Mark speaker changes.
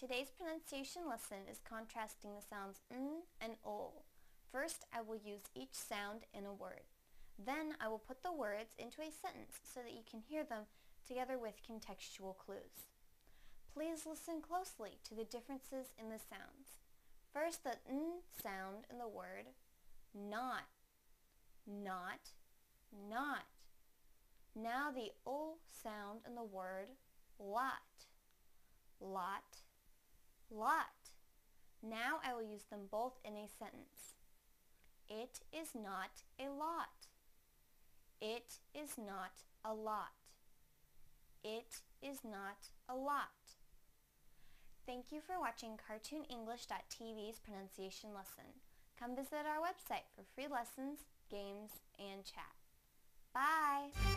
Speaker 1: Today's pronunciation lesson is contrasting the sounds n and o. First, I will use each sound in a word. Then I will put the words into a sentence so that you can hear them together with contextual clues. Please listen closely to the differences in the sounds. First, the n sound in the word not, not, not. Now the o sound in the word lot, lot, lot. Now I will use them both in a sentence. It is not a lot. It is not a lot. It is not a lot. Thank you for watching CartoonEnglish.tv's pronunciation lesson. Come visit our website for free lessons, games, and chat. Bye!